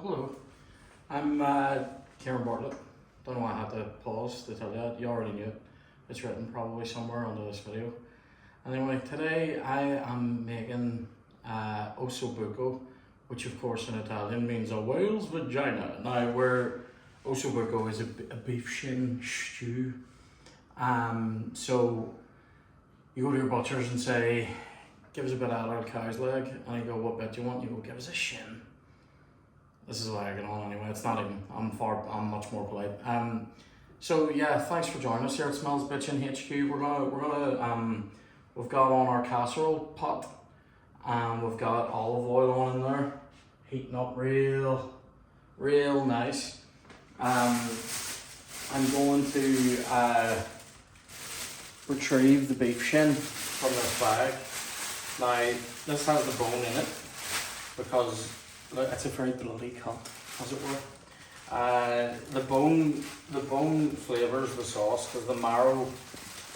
Hello. I'm Kieran Bartlett. Don't know why I had to pause to tell you that. You already knew it. It's written probably somewhere under this video. Anyway, today I am making Osso Buco, which of course in Italian means a whale's vagina. Now, Osso Buco is a beef shin stew. So you go to your butchers and say, give us a bit of adult cow's leg, and you go, what bit do you want? You go, give us a shin. This is why I get on anyway. It's not even, I'm much more polite. So yeah, thanks for joining us here at Smells Bitchin HQ. We've got on our casserole pot, and we've got olive oil on in there, heating up real nice. I'm going to retrieve the beef shin from this bag. Now, this has the bone in it because look, it's a very bloody cut, as it were. The bone flavours the sauce because the marrow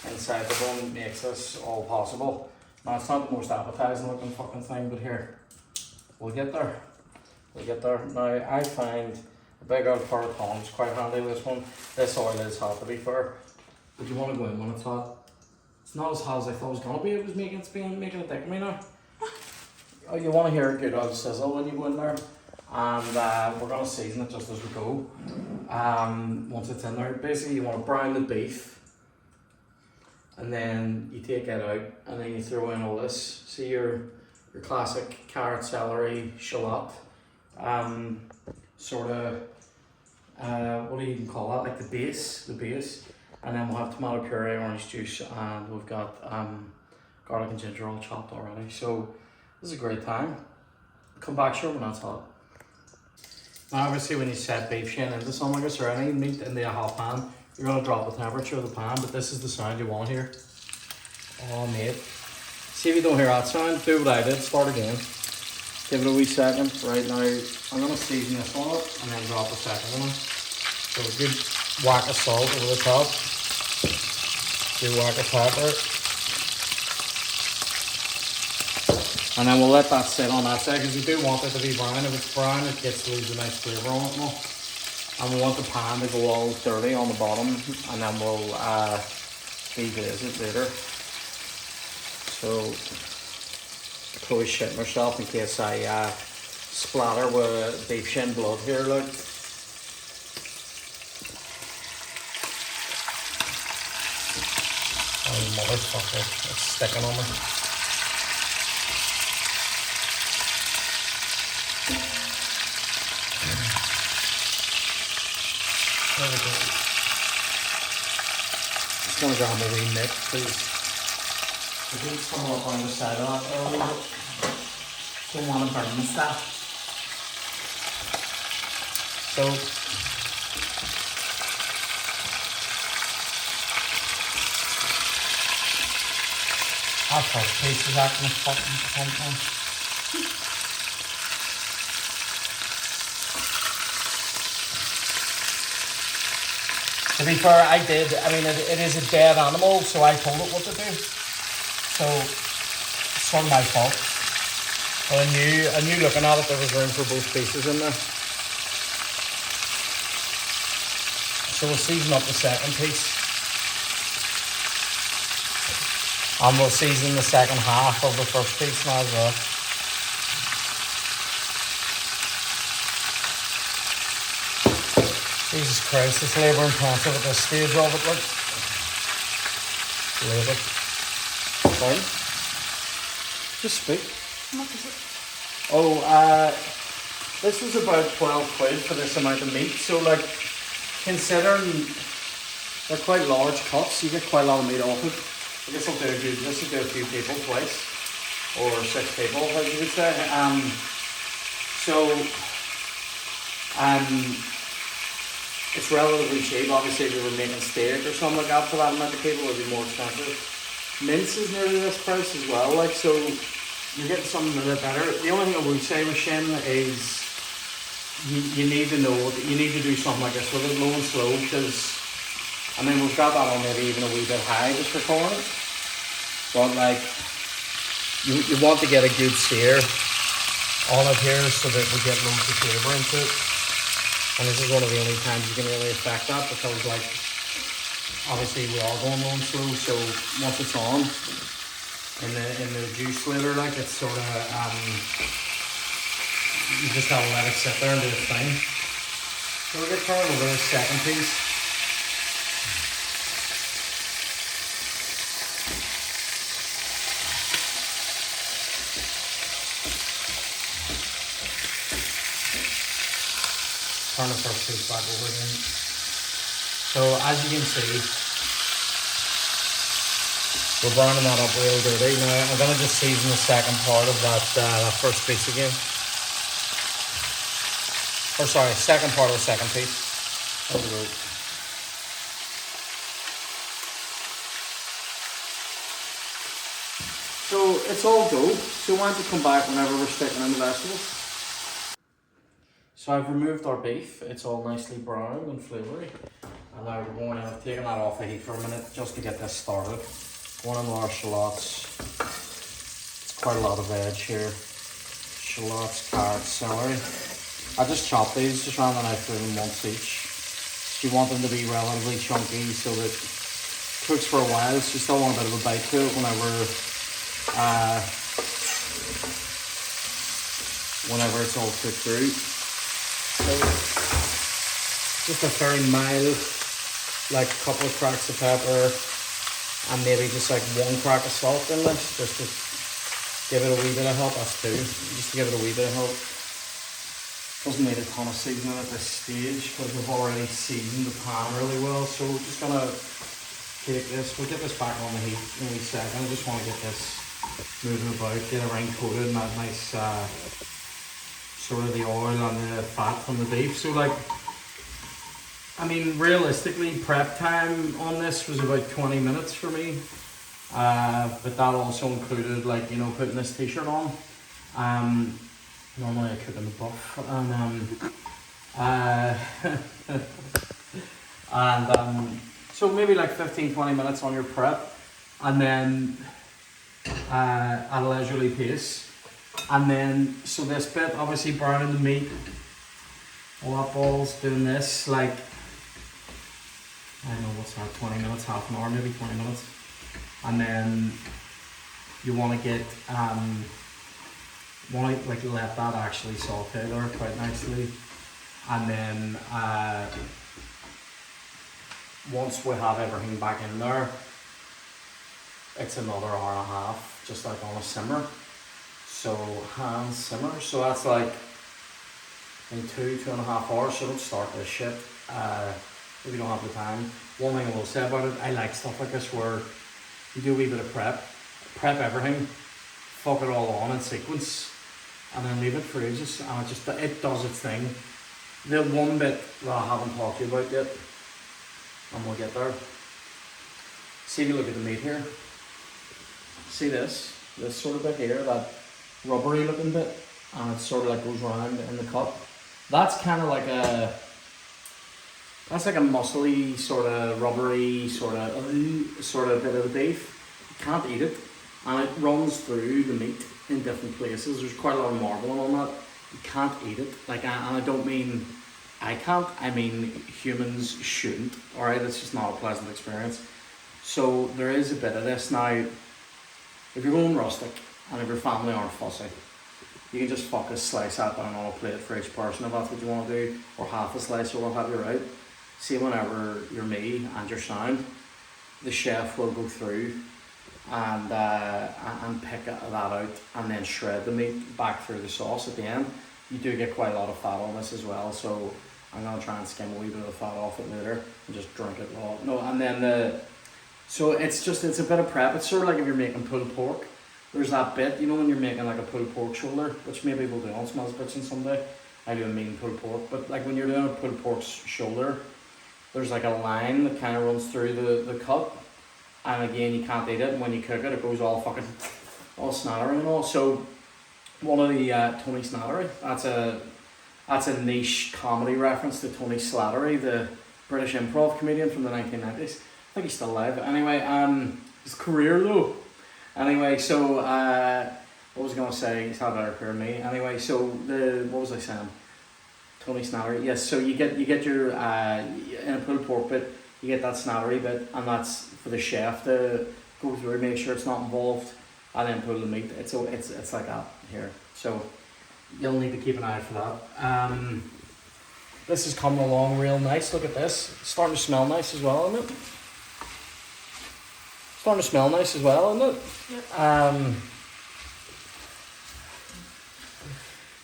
inside the bone makes this all possible. Now, it's not the most appetizing looking fucking thing, but here, we'll get there. Now, I find a big old pair of tongs quite handy with this one. This oil is hot, to be fair. But you want to go in when it's hot. It's not as hot as I thought it was going to be. It was making a dick of me now. Oh, you want to hear a good old sizzle when you go in there. And we're going to season it just as we go. Once it's in there, basically you want to brown the beef. And then you take it out and then you throw in all this. See your classic carrot, celery, shallot. Sort of, what do you even call that? Like the base. And then we'll have tomato puree, orange juice, and we've got garlic and ginger all chopped already. So this is a great time. Come back sure when it's hot. Now obviously when you set beef shin into something like this or any meat into a hot pan, you're going to drop the temperature of the pan, but this is the sound you want to hear. Oh mate. See if you don't hear that sound, do what I did, start again. Give it a wee second. Right now, I'm going to season this one up and then drop the second one in. So a good whack of salt over the top. Good whack of pepper. And then we'll let that sit on that side because we do want it to be brown. If it's brown, it gets to lose a nice flavour on it more. And we want the pan to go all dirty on the bottom, and then we'll deglaze it later. So, probably shitting myself in case I splatter with beef shin blood here, look. Oh, motherfucker, it's sticking on me. There we go. Just want to grab a wee nip, please. The heat's coming up on the side of that there a little bit. Don't want to burn the stuff. So, that first piece is acting fucking something. To be fair, it is a dead animal, so I told it what to do. So, it's sort of my fault. But I knew looking at it, there was room for both pieces in there. So we'll season up the second piece. And we'll season the second half of the first piece now as well. Jesus Christ, it's labour intensive at this stage of it, like. Labour. Sorry? Just speak. How much is it? Oh, this was about 12 quid for this amount of meat. So, like, considering they're quite large cuts, you get quite a lot of meat off it. I guess I'll do a few people twice. Or 6 people, as you would say. It's relatively cheap. Obviously, if you were making steak or something like that for that amount of people, it would be more expensive. Mince is nearly this price as well, like, so you're getting something a bit better. The only thing I would say with shin is you need to know that you need to do something like this with it low and slow, because I mean we've got that on maybe even a wee bit high just for calling it. But like you want to get a good sear olive here so that we get loads of flavour into it. And this is one of the only times you can really affect that, because like obviously we are going low and slow, so once it's on in the juice later, like it's sort of you just gotta let it sit there and do its thing. So we'll get turning over this second piece. Turn the first piece back over again. So as you can see, we're browning that up real dirty. Now I'm gonna just season the second part of that first piece again. Or sorry, second part of the second piece. There we go. So it's all dough. So why don't you come back whenever we're sticking in the vegetables? So I've removed our beef. It's all nicely browned and flavoury. And now we're going in, taking that off the heat for a minute just to get this started. Going in with our shallots. It's quite a lot of veg here. Shallots, carrots, celery. I just chop these, just ran the knife through them once each. So you want them to be relatively chunky so that it cooks for a while. So you still want a bit of a bite to it whenever it's all cooked through. So just a very mild, like a couple of cracks of pepper and maybe just like one crack of salt in this, just to give it a wee bit of help. That's two, just to give it a wee bit of help. Doesn't need a ton of seasoning at this stage because we've already seasoned the pan really well. So we're just gonna take this, we'll get this back on the heat in a wee second. I just want to get this moving about, get it ring coated and that nice sort of the oil and the fat from the beef. So like, I mean, realistically, prep time on this was about 20 minutes for me. But that also included, like, you know, putting this t-shirt on. Normally I cook in the buff. So maybe like 15-20 minutes on your prep, and then at a leisurely pace. And then, so this bit, obviously browning the meat, all that balls, doing this, like, I don't know, what's that, 20 minutes, half an hour, maybe 20 minutes. And then you want to get, like let that actually saute there quite nicely. And then once we have everything back in there, it's another hour and a half, just like on a simmer. So hand simmer, so that's like in 2.5 hours. So don't start this shit if you don't have the time. One thing I will say about it, I like stuff like this where you do a wee bit of prep everything, fuck it all on in sequence, and then leave it for ages, and it does its thing. The one bit that I haven't talked to you about yet, and we'll get there. See if you look at the meat here. See this sort of bit here, that rubbery looking bit, and it sort of like goes around in the cup. That's kind of like a muscly sort of rubbery sort of bit of the beef. You can't eat it, and it runs through the meat in different places. There's quite a lot of marbling on that. You can't eat it. Like, and I don't mean I can't, I mean humans shouldn't. All right, it's just not a pleasant experience. So there is a bit of this now. If you're going rustic, and if your family aren't fussy, you can just fuck a slice that down on a plate for each person if that's what you want to do, or half a slice or what have you, right? See, whenever you're me and you're sound, the chef will go through and pick that out and then shred the meat back through the sauce at the end. You do get quite a lot of fat on this as well, so I'm going to try and skim a wee bit of the fat off it later and just drink it raw. No, and then so it's a bit of prep. It's sort of like if you're making pulled pork. There's that bit, you know, when you're making like a pulled pork shoulder, which maybe we'll do on Smells Bitchin someday. I do a mean pulled pork, but like when you're doing a pulled pork shoulder, there's like a line that kind of runs through the cut, and again you can't eat it, and when you cook it, it goes all fucking all snattery and all. So one of the Tony Slattery, that's a niche comedy reference to Tony Slattery, the British improv comedian from the 1990s. I think he's still alive. Anyway, his career though. Anyway, so What was I going to say? He's had better career than me. Anyway, so what was I saying? Tony Snattery. Yes, so you get your in a pulled pork bit, you get that snattery bit, and that's for the chef to go through, make sure it's not involved, and then pull the meat. It's like that here. So you'll need to keep an eye out for that. This is coming along real nice. Look at this. It's starting to smell nice as well, isn't it? Starting to smell nice as well, isn't it? Yep.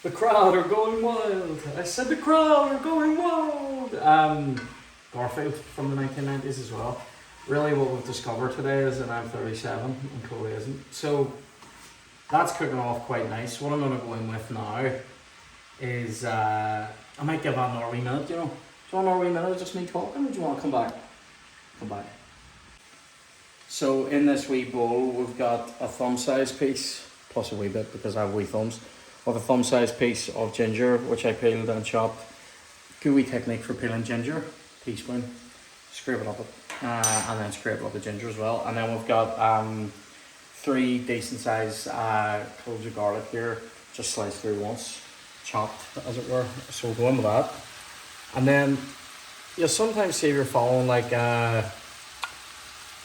The crowd are going wild. I said the crowd are going wild. Garfield from the 1990s as well. Really what we've discovered today is that I'm 37 and Chloe isn't. So that's cooking off quite nice. What I'm going to go in with now is, I might give that another wee minute, you know. Do you want another wee minute of just me talking, or do you want to come back? Come back. So in this wee bowl, we've got a thumb size piece, plus a wee bit because I have wee thumbs, of a thumb size piece of ginger, which I peeled and chopped. Good wee technique for peeling ginger, teaspoon, scrape it up, and then scrape up the ginger as well. And then we've got 3 decent sized cloves of garlic here, just sliced through once, chopped as it were. So we'll go in with that. And then you'll sometimes see if you're following like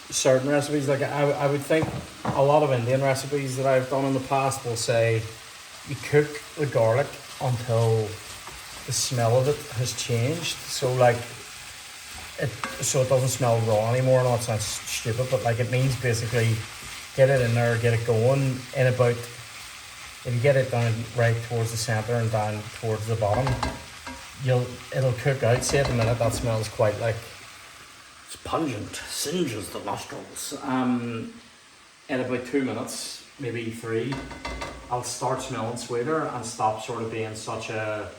certain recipes, like I would think a lot of Indian recipes that I've done in the past will say you cook the garlic until the smell of it has changed. So like so it doesn't smell raw anymore. No, it sounds stupid, but like it means basically get it in there, get it going in about, if you get it down right towards the centre and down towards the bottom, it'll cook out. See, at the minute that smells quite like it's pungent, singes the nostrils. In about 2 minutes, maybe 3, I'll start smelling sweeter and stop sort of being such an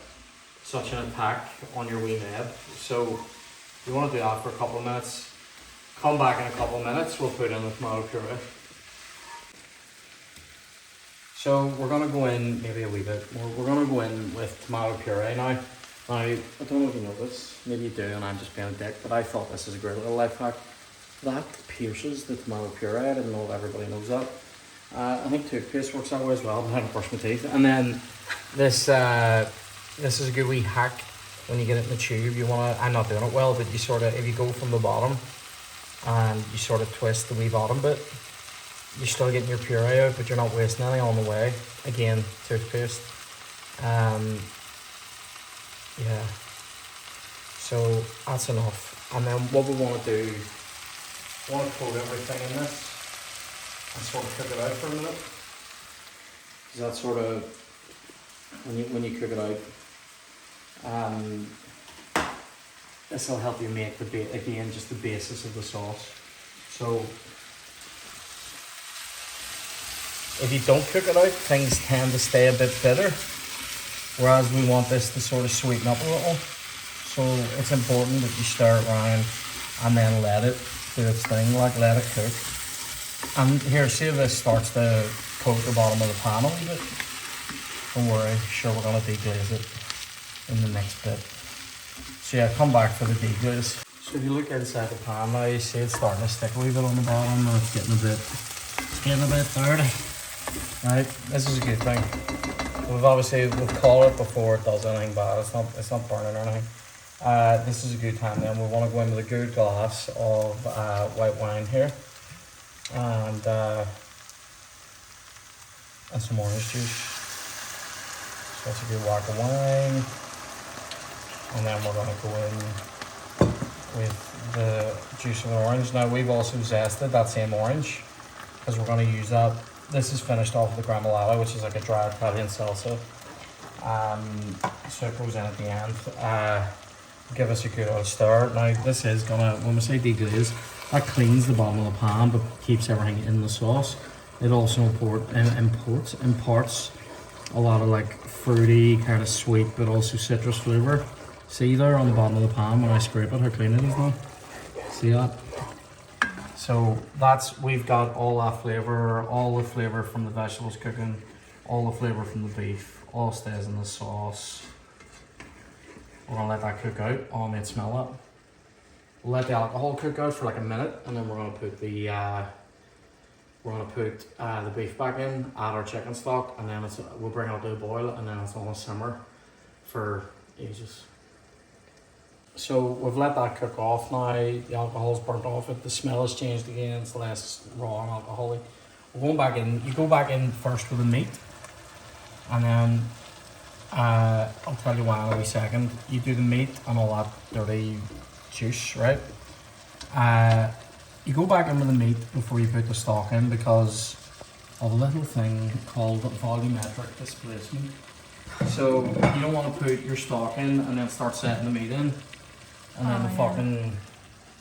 attack on your wee neb. So you want to do that for a couple of minutes. Come back in a couple of minutes, we'll put in the tomato puree. So we're going to go in maybe a wee bit more. We're going to go in with tomato puree now. Now, I don't know if you know this, maybe you do and I'm just being a dick, but I thought this is a great little life hack. That pierces the tomato puree. I didn't know if everybody knows that. I think toothpaste works that way as well, but I haven't brushed my teeth. And then this is a good wee hack when you get it in the tube. You want to, I'm not doing it well, but you sort of, if you go from the bottom and you sort of twist the wee bottom bit, you're still getting your puree out, but you're not wasting any on the way. Again, toothpaste. Yeah, so that's enough. And then what we want to do, we want to coat everything in this and sort of cook it out for a minute. Because that's sort of, when you cook it out, this will help you make again just the basis of the sauce. So if you don't cook it out, things tend to stay a bit bitter. Whereas we want this to sort of sweeten up a little. So it's important that you stir it around and then let it do its thing, like let it cook. And here, see if this starts to coat the bottom of the pan a little bit. Don't worry, sure we're gonna deglaze it in the next bit. So yeah, come back for the deglaze. So if you look inside the pan now, you see it's starting to stick a wee bit on the bottom and it's getting a bit dirty. Right, this is a good thing. We've caught it before it does anything bad. It's not burning or anything. This is a good time then. We want to go in with a good glass of white wine here, and some orange juice. So that's a good whack of wine, and then we're going to go in with the juice of an orange. Now we've also zested that same orange because we're going to use that. This is finished off with the Gremolata, which is like a dry Italian salsa. So it goes in at the end. Give us a good old stir. Now this is gonna, when we say deglaze, that cleans the bottom of the pan but keeps everything in the sauce. It also imparts a lot of like fruity, kind of sweet, but also citrus flavour. See there on the bottom of the pan when I scrape it, how clean it is now? See that? So we've got all that flavour, all the flavour from the vegetables cooking, all the flavour from the beef, all stays in the sauce. We're gonna let that cook out. Oh, mate, smell that. We'll let the alcohol cook out for like a minute, and then we're gonna put the we're gonna put the beef back in, add our chicken stock, and then we'll bring it up to a boil, and then it's gonna simmer for ages. So we've let that cook off now. The alcohol's burnt off it. The smell has changed again. It's less raw and alcoholic. We're going back in. You go back in first with the meat, and then I'll tell you why in a wee second. You do the meat and all that dirty juice, right? You go back in with the meat before you put the stock in because of a little thing called volumetric displacement. So you don't want to put your stock in and then start setting the meat in, and then the fucking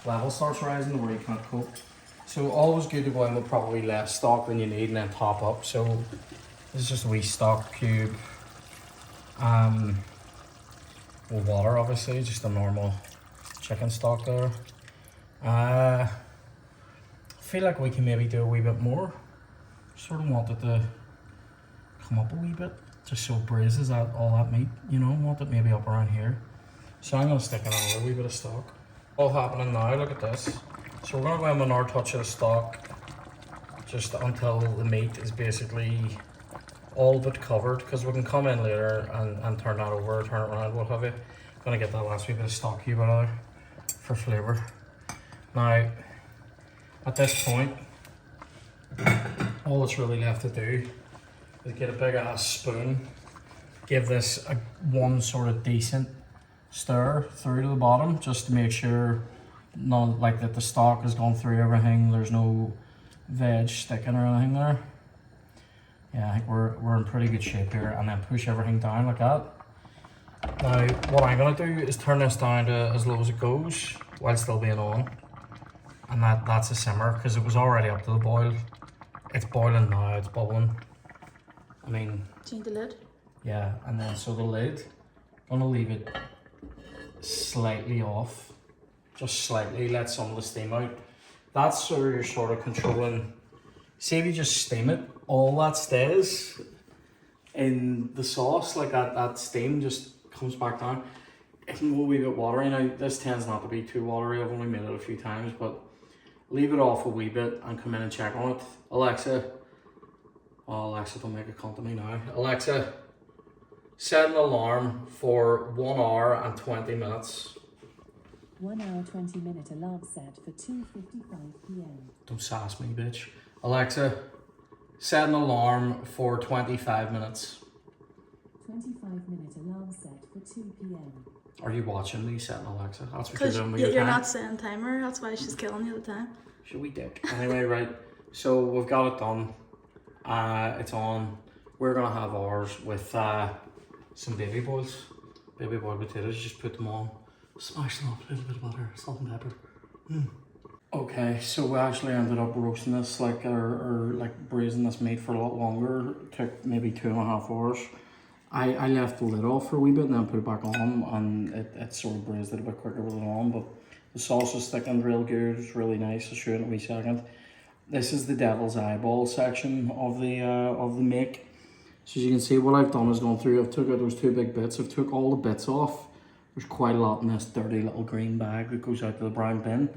level starts rising to where you can't cope. So always good to go in with probably less stock than you need and then top up. So this is just a wee stock cube. With water, obviously, just a normal chicken stock there. I feel like we can maybe do a wee bit more. Sort of wanted to come up a wee bit, just so it braises out all that meat, you know, want it maybe up around here. So I'm gonna stick in another wee bit of stock. All happening now, look at this. So we're gonna go in with another touch of the stock, just until the meat is basically all but covered, because we can come in later and turn that over, turn it around, what have you. Gonna get that last wee bit of stock cube out of there for flavour. Now, at this point, all that's really left to do is get a big ass spoon, give this one sort of decent stir through to the bottom, just to make sure none, like that the stock has gone through everything, there's no veg sticking or anything there. Yeah, I think we're in pretty good shape here, and then push everything down like that. Now, what I'm gonna do is turn this down to as low as it goes while still being on, and that's a simmer because it was already up to the boil. It's boiling now, it's bubbling. I mean, change the lid. Yeah, and then so the lid, gonna leave it slightly off, just slightly, let some of the steam out. That's sort of you're sort of controlling. See if you just steam it, all that stays in the sauce, like that steam just comes back down. It can go a wee bit watery. Now this tends not to be too watery, I've only made it a few times, but leave it off a wee bit and come in and check on it. Alexa, oh Alexa, don't make a cunt of me now. Alexa, set an alarm for 1 hour and 20 minutes. 1 hour 20-minute alarm set for 2:55 p.m. Don't sass me, bitch. Alexa, set an alarm for 25 minutes. 25-minute alarm set for 2 p.m. Are you watching me setting Alexa? That's what you're doing with Because your you're time. not setting timer, that's why she's killing you all the time. Should we dick? Anyway, right. So we've got it done. It's on. We're gonna have ours with some baby boils. Baby boiled potatoes, just put them on. Smash them up, a little bit of butter, salt and pepper. Okay, so we actually ended up roasting this, like, or like braising this meat for a lot longer. It took maybe 2.5 hours. I left the lid off for a wee bit and then put it back on, and it sort of braised it a bit quicker with it on, but the sauce is thickened real good. It's really nice. I'll show you in a wee second. This is the devil's eyeball section of the make. So as you can see, what I've done is gone through, I've took out those 2 big bits, I've took all the bits off. There's quite a lot in this dirty little green bag that goes out to the brown bin.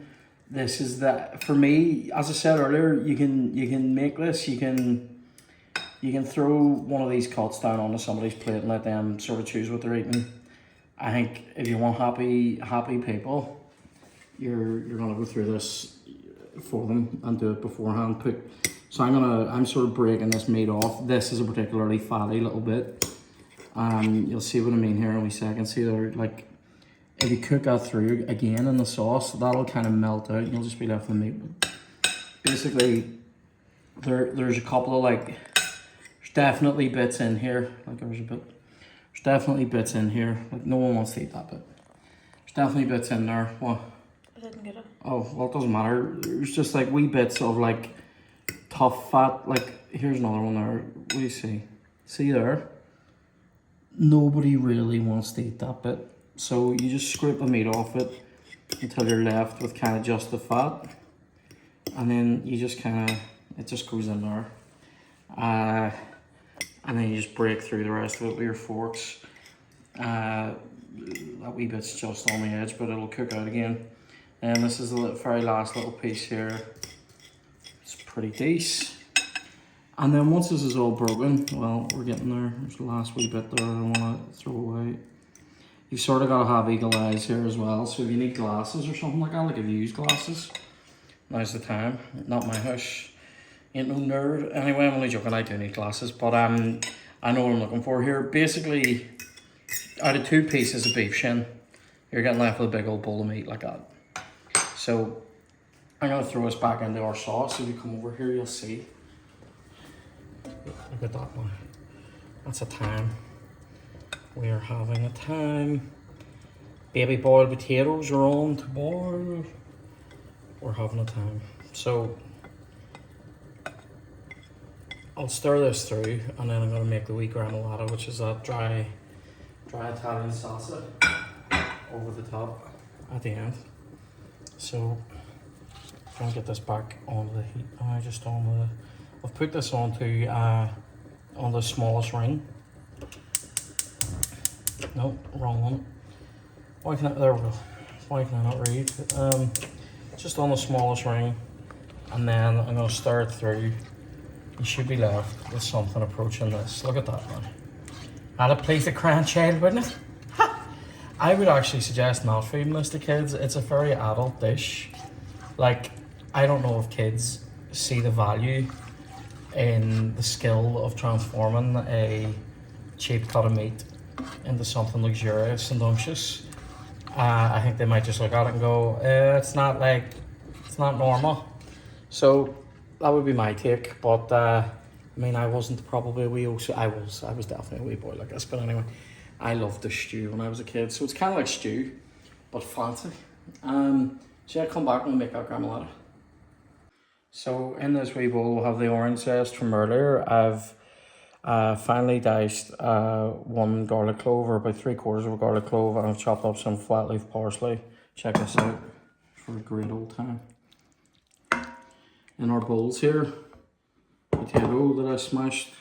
This is for me, as I said earlier, you can make this, you can throw one of these cuts down onto somebody's plate and let them sort of choose what they're eating. I think if you want happy people, you're gonna go through this for them and do it beforehand. So I'm sort of breaking this meat off. This is a particularly fatty little bit. You'll see what I mean here in a wee second. See there, like, if you cook that through again in the sauce, that'll kind of melt out. You'll just be left with the meat. Basically, there's a couple of, like, there's definitely bits in here. Like, there's definitely bits in here. Like, no one wants to eat that bit. There's definitely bits in there. What? I didn't get it. Oh, well, it doesn't matter. There's just like wee bits of like tough fat. Like, here's another one there. What do you see? See there? Nobody really wants to eat that bit. So you just scrape the meat off it until you're left with kind of just the fat. And then you just kind of, it just goes in there. And then you just break through the rest of it with your forks. That wee bit's just on the edge, but it'll cook out again. And this is the very last little piece here. It's pretty decent. And then once this is all broken, well, we're getting there. There's the last wee bit there I don't want to throw away. You've sort of got to have eagle eyes here as well. So if you need glasses or something like that, like if you use glasses, now's the time. Not my house. Ain't no nerd. Anyway, I'm only joking. I do need glasses, but I know what I'm looking for here. Basically, out of 2 pieces of beef shin, you're getting left with a big old bowl of meat like that. So I'm gonna throw this back into our sauce. If you come over here, you'll see. Look at that one. That's a time. We are having a time. Baby boiled potatoes are on to boil. We're having a time. So I'll stir this through, and then I'm going to make the wee Gremolata, which is that dry Italian salsa over the top at the end. So I'm going to get this back onto the heat. I've put this onto on the smallest ring. No, wrong one. Why can I, there we go. Why can I not read? Just on the smallest ring, and then I'm going to stir it through. You should be left with something approaching this. Look at that, man. That'd please the crying child, wouldn't it? I would actually suggest not feeding this to kids. It's a very adult dish. Like, I don't know if kids see the value in the skill of transforming a cheap cut of meat into something luxurious and unctuous. I think they might just look at it and go, it's not normal. So that would be my take, but I mean, I wasn't probably a wee Osso. I was definitely a wee boy like this, but anyway, I loved the stew when I was a kid, so it's kind of like stew, but fancy. So yeah, come back and we'll make that Gremolata. So in this wee bowl we'll have the orange zest from earlier. I've finely diced 1 garlic clove, or about 3/4 of a garlic clove, and I've chopped up some flat leaf parsley. Check this out for a great old time. In our bowls here, potato that I smashed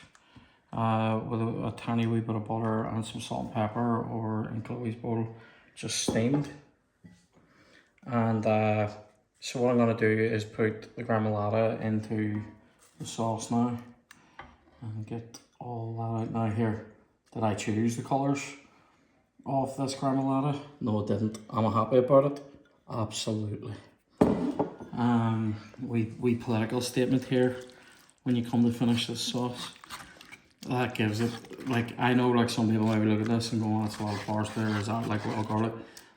with a tiny wee bit of butter and some salt and pepper, or in Chloe's bowl, just steamed. And so what I'm going to do is put the Gremolata into the sauce now and get all that out. Now here, did I choose the colours of this Gremolata? No, I didn't. Am I happy about it? Absolutely. We political statement here when you come to finish this sauce. That gives it, like, I know like some people might look at this and go, oh, that's a lot of parsley, or is that like raw garlic?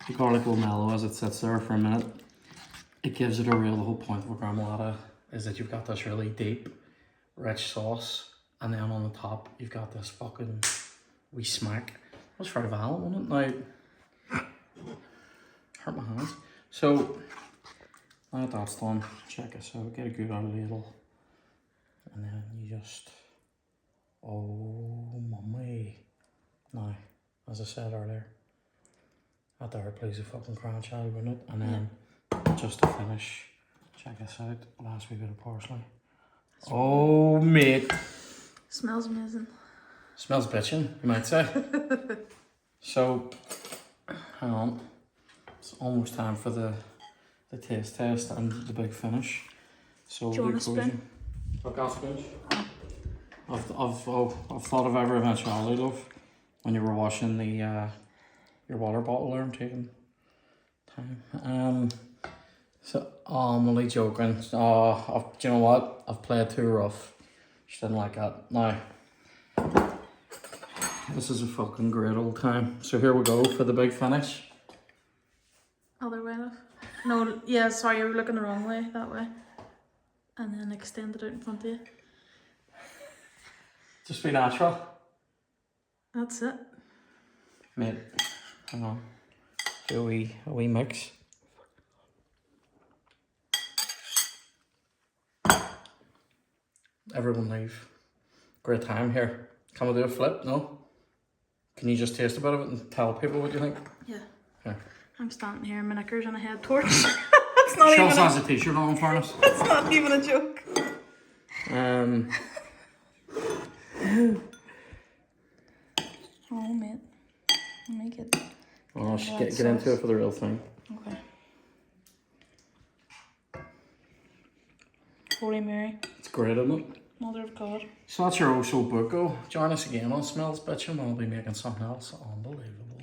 The garlic will mellow as it sits there for a minute. It gives it the whole point of a Gremolata is that you've got this really deep, rich sauce, and then on the top you've got this fucking wee smack. That was very violent, wasn't it? Now, hurt my hands. So now that's done, check this out, get a good old ladle, and then you just, oh mummy. Now, as I said earlier, that there plays a fucking crying child, wouldn't it? And then, just to finish, check this out, last wee bit of parsley. Oh mate. Smells amazing. Smells bitchin, you might say. So, hang on. It's almost time for the taste test and the big finish. So do you want a spoon? I've got spoons. I've thought of every eventuality, love. When you were washing the your water bottle there and taking time. So I'm only joking. Do you know what? I've played too rough. She didn't like that. Now, this is a fucking great old time. So here we go for the big finish. Other way, love. No, yeah, sorry, you were looking the wrong way, that way. And then extend it out in front of you. Just be natural. That's it. Mate, hang on. Do a wee mix. Everyone leave. Great time here. Can we do a flip? No? Can you just taste a bit of it and tell people what you think? Yeah. Okay. I'm standing here in my knickers and a head torch. That's not She even also has a t-shirt on, in fairness. That's not even a joke. Oh, mate. Let me get... Oh, get into it for the real thing. Okay. Holy Mary. It's great, isn't it? Mother of God. So that's your Osso Buco. Join us again on Smells Bitchin. We'll be making something else unbelievable.